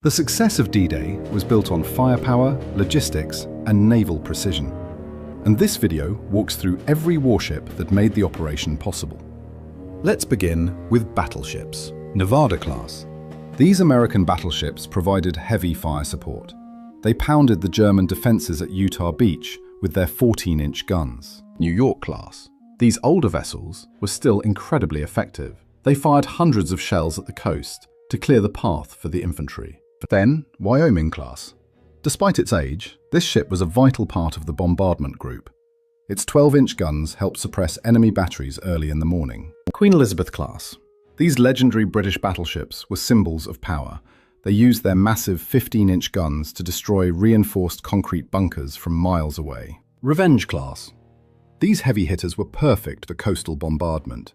The success of D-Day was built on firepower, logistics, and naval precision. And this video walks through every warship that made the operation possible. Let's begin with battleships. Nevada class. These American battleships provided heavy fire support. They pounded the German defenses at Utah Beach with their 14-inch guns. New York class. These older vessels were still incredibly effective. They fired hundreds of shells at the coast to clear the path for the infantry. Then, Wyoming class. Despite its age, this ship was a vital part of the bombardment group. Its 12-inch guns helped suppress enemy batteries early in the morning. Queen Elizabeth class. These legendary British battleships were symbols of power. They used their massive 15-inch guns to destroy reinforced concrete bunkers from miles away. Revenge class. These heavy hitters were perfect for coastal bombardment.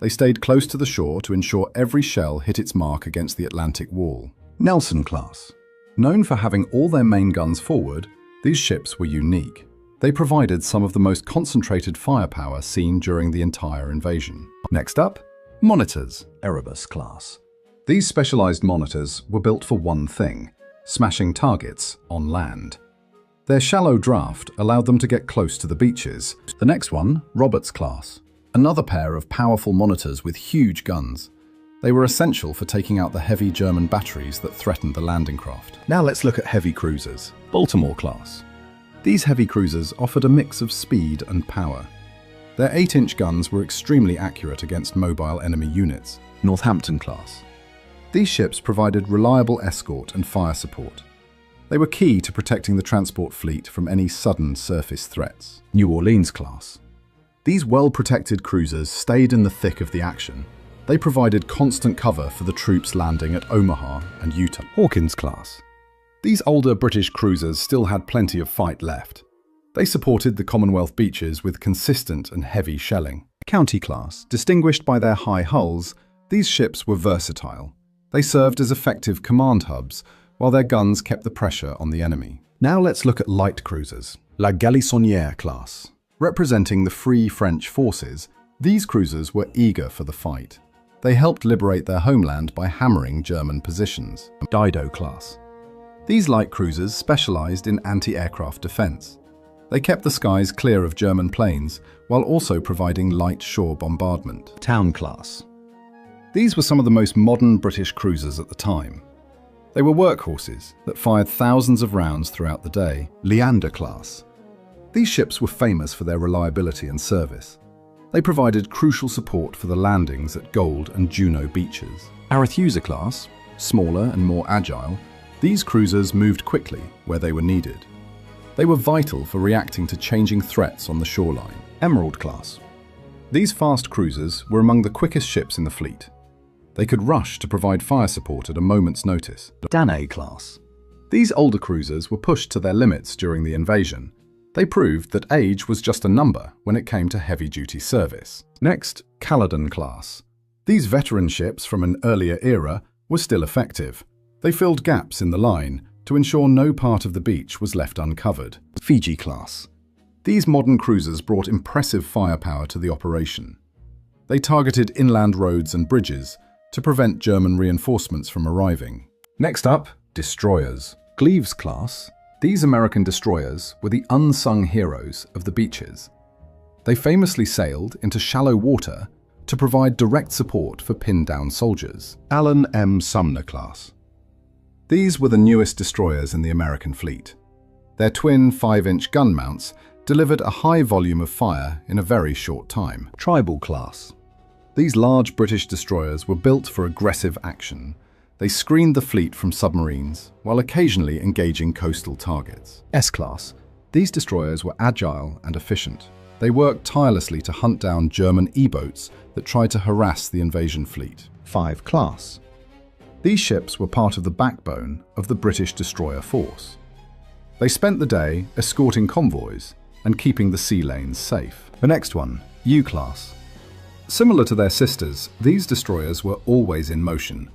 They stayed close to the shore to ensure every shell hit its mark against the Atlantic wall. Nelson class. Known for having all their main guns forward, these ships were unique. They provided some of the most concentrated firepower seen during the entire invasion. Next up, monitors. Erebus class. These specialized monitors were built for one thing: smashing targets on land. Their shallow draft allowed them to get close to the beaches. The next one, Roberts class. Another pair of powerful monitors with huge guns. They were essential for taking out the heavy German batteries that threatened the landing craft. Now let's look at heavy cruisers. Baltimore class. These heavy cruisers offered a mix of speed and power. Their 8-inch guns were extremely accurate against mobile enemy units. Northampton class. These ships provided reliable escort and fire support. They were key to protecting the transport fleet from any sudden surface threats. New Orleans class. These well-protected cruisers stayed in the thick of the action. They provided constant cover for the troops landing at Omaha and Utah. Hawkins class. These older British cruisers still had plenty of fight left. They supported the Commonwealth beaches with consistent and heavy shelling. County class. Distinguished by their high hulls, these ships were versatile. They served as effective command hubs, while their guns kept the pressure on the enemy. Now let's look at light cruisers. La Galissonière class. Representing the Free French forces, these cruisers were eager for the fight. They helped liberate their homeland by hammering German positions. Dido class. These light cruisers specialized in anti-aircraft defense. They kept the skies clear of German planes, while also providing light shore bombardment. Town class. These were some of the most modern British cruisers at the time. They were workhorses that fired thousands of rounds throughout the day. Leander class. These ships were famous for their reliability and service. They provided crucial support for the landings at Gold and Juno beaches. Arethusa class, smaller and more agile, these cruisers moved quickly where they were needed. They were vital for reacting to changing threats on the shoreline. Emerald class. These fast cruisers were among the quickest ships in the fleet. They could rush to provide fire support at a moment's notice. DDay class. These older cruisers were pushed to their limits during the invasion. They proved that age was just a number when it came to heavy-duty service. Next, Caledon class. These veteran ships from an earlier era were still effective. They filled gaps in the line to ensure no part of the beach was left uncovered. Fiji class. These modern cruisers brought impressive firepower to the operation. They targeted inland roads and bridges to prevent German reinforcements from arriving. Next up, destroyers. Gleaves class. These American destroyers were the unsung heroes of the beaches. They famously sailed into shallow water to provide direct support for pinned-down soldiers. Allen M. Sumner class. These were the newest destroyers in the American fleet. Their twin 5-inch gun mounts delivered a high volume of fire in a very short time. Tribal class. These large British destroyers were built for aggressive action. They screened the fleet from submarines, while occasionally engaging coastal targets. S-class. These destroyers were agile and efficient. They worked tirelessly to hunt down German E-boats that tried to harass the invasion fleet. 5 class. These ships were part of the backbone of the British destroyer force. They spent the day escorting convoys and keeping the sea lanes safe. The next one, U-class. Similar to their sisters, these destroyers were always in motion.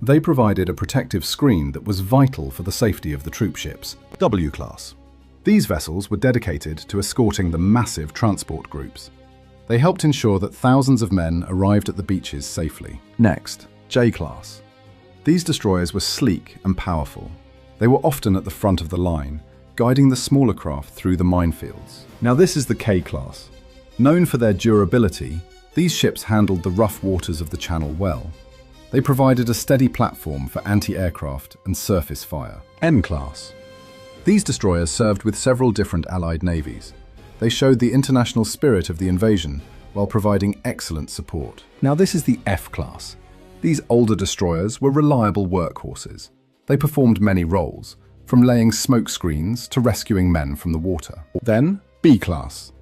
They provided a protective screen that was vital for the safety of the troopships. W-class. These vessels were dedicated to escorting the massive transport groups. They helped ensure that thousands of men arrived at the beaches safely. Next, J-class. These destroyers were sleek and powerful. They were often at the front of the line, guiding the smaller craft through the minefields. Now this is the K-class. Known for their durability, these ships handled the rough waters of the Channel well. They provided a steady platform for anti-aircraft and surface fire. N-class. These destroyers served with several different Allied navies. They showed the international spirit of the invasion while providing excellent support. Now this is the F-class. These older destroyers were reliable workhorses. They performed many roles, from laying smoke screens to rescuing men from the water. Then, B-class.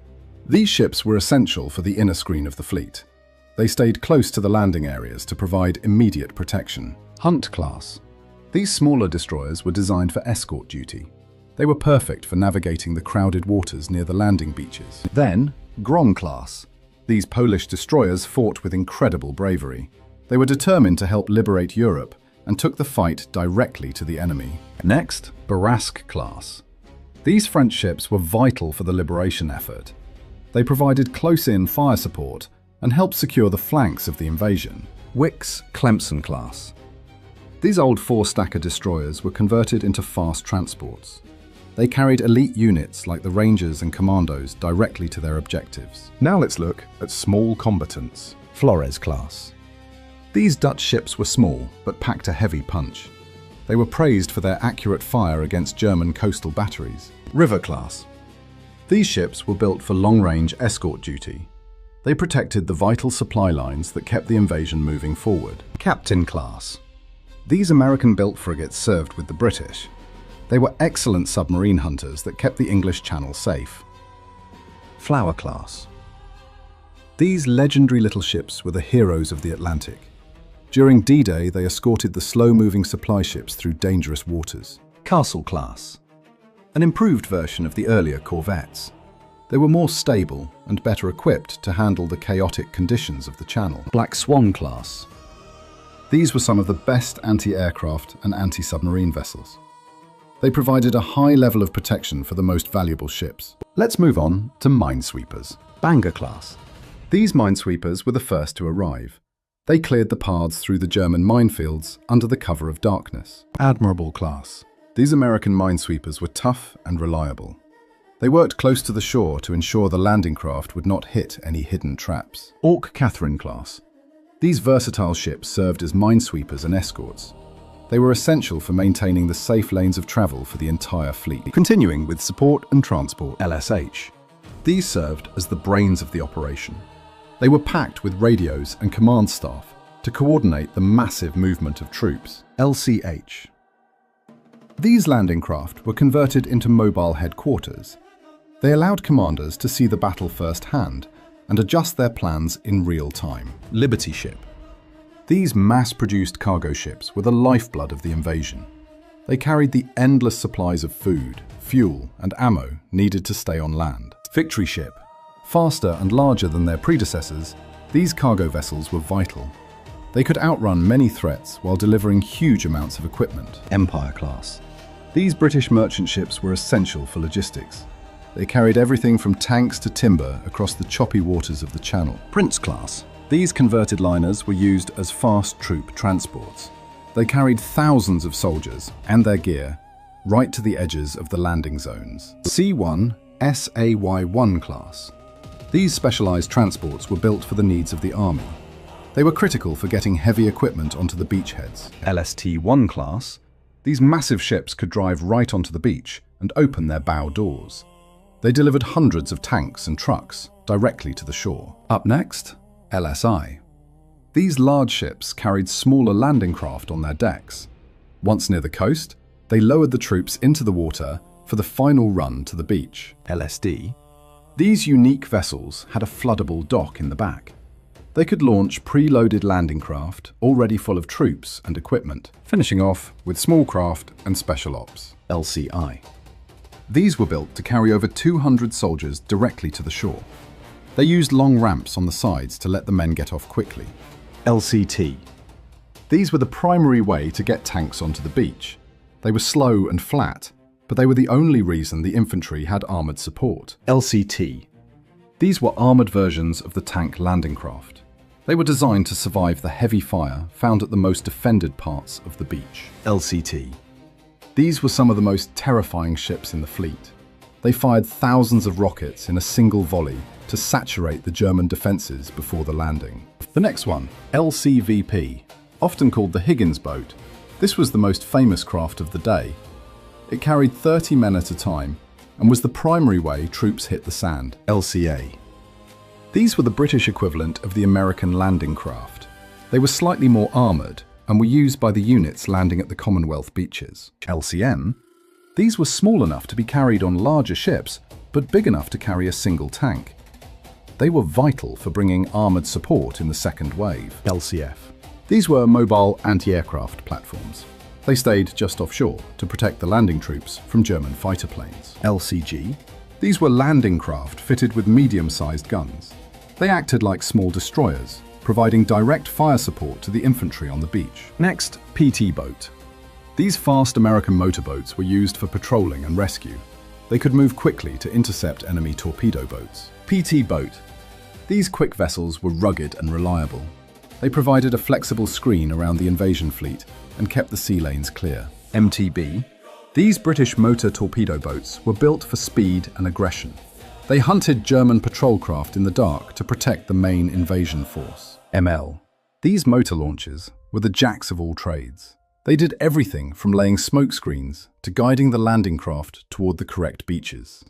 These ships were essential for the inner screen of the fleet. They stayed close to the landing areas to provide immediate protection. Hunt class. These smaller destroyers were designed for escort duty. They were perfect for navigating the crowded waters near the landing beaches. Then, Grom class. These Polish destroyers fought with incredible bravery. They were determined to help liberate Europe and took the fight directly to the enemy. Next, Barasque class. These French ships were vital for the liberation effort. They provided close-in fire support and helped secure the flanks of the invasion. Wickes Clemson class. These old four-stacker destroyers were converted into fast transports. They carried elite units like the Rangers and Commandos directly to their objectives. Now let's look at small combatants. Flores class. These Dutch ships were small but packed a heavy punch. They were praised for their accurate fire against German coastal batteries. River class. These ships were built for long-range escort duty. They protected the vital supply lines that kept the invasion moving forward. Captain class. These American-built frigates served with the British. They were excellent submarine hunters that kept the English Channel safe. Flower class. These legendary little ships were the heroes of the Atlantic. During D-Day, they escorted the slow-moving supply ships through dangerous waters. Castle class. An improved version of the earlier corvettes. They were more stable and better equipped to handle the chaotic conditions of the Channel. Black Swan class. These were some of the best anti-aircraft and anti-submarine vessels. They provided a high level of protection for the most valuable ships. Let's move on to minesweepers. Banger class. These minesweepers were the first to arrive. They cleared the paths through the German minefields under the cover of darkness. Admirable class. These American minesweepers were tough and reliable. They worked close to the shore to ensure the landing craft would not hit any hidden traps. Ork Catherine class. These versatile ships served as minesweepers and escorts. They were essential for maintaining the safe lanes of travel for the entire fleet. Continuing with support and transport. LSH. These served as the brains of the operation. They were packed with radios and command staff to coordinate the massive movement of troops. LCH. These landing craft were converted into mobile headquarters. They allowed commanders to see the battle firsthand and adjust their plans in real time. Liberty ship. These mass-produced cargo ships were the lifeblood of the invasion. They carried the endless supplies of food, fuel, and ammo needed to stay on land. Victory ship. Faster and larger than their predecessors, these cargo vessels were vital. They could outrun many threats while delivering huge amounts of equipment. Empire class. These British merchant ships were essential for logistics. They carried everything from tanks to timber across the choppy waters of the Channel. Prince class. These converted liners were used as fast troop transports. They carried thousands of soldiers and their gear right to the edges of the landing zones. C1 SAY-1 class. These specialized transports were built for the needs of the army. They were critical for getting heavy equipment onto the beachheads. LST-1 class. These massive ships could drive right onto the beach and open their bow doors. They delivered hundreds of tanks and trucks directly to the shore. Up next, LSI. These large ships carried smaller landing craft on their decks. Once near the coast, they lowered the troops into the water for the final run to the beach. LSD. These unique vessels had a floodable dock in the back. They could launch pre-loaded landing craft already full of troops and equipment, finishing off with small craft and special ops. LCI. These were built to carry over 200 soldiers directly to the shore. They used long ramps on the sides to let the men get off quickly. LCT. These were the primary way to get tanks onto the beach. They were slow and flat, but they were the only reason the infantry had armoured support. LCT. These were armoured versions of the tank landing craft. They were designed to survive the heavy fire found at the most defended parts of the beach. LCT. These were some of the most terrifying ships in the fleet. They fired thousands of rockets in a single volley to saturate the German defences before the landing. The next one, LCVP, often called the Higgins boat. This was the most famous craft of the day. It carried 30 men at a time and was the primary way troops hit the sand. LCA. These were the British equivalent of the American landing craft. They were slightly more armoured and were used by the units landing at the Commonwealth beaches. LCM. These were small enough to be carried on larger ships, but big enough to carry a single tank. They were vital for bringing armoured support in the second wave. LCF. These were mobile anti-aircraft platforms. They stayed just offshore to protect the landing troops from German fighter planes. LCG. These were landing craft fitted with medium-sized guns. They acted like small destroyers, providing direct fire support to the infantry on the beach. Next, PT boat. These fast American motorboats were used for patrolling and rescue. They could move quickly to intercept enemy torpedo boats. PT boat. These quick vessels were rugged and reliable. They provided a flexible screen around the invasion fleet and kept the sea lanes clear. MTB. These British motor torpedo boats were built for speed and aggression. They hunted German patrol craft in the dark to protect the main invasion force. ML. These motor launchers were the jacks of all trades. They did everything from laying smoke screens to guiding the landing craft toward the correct beaches.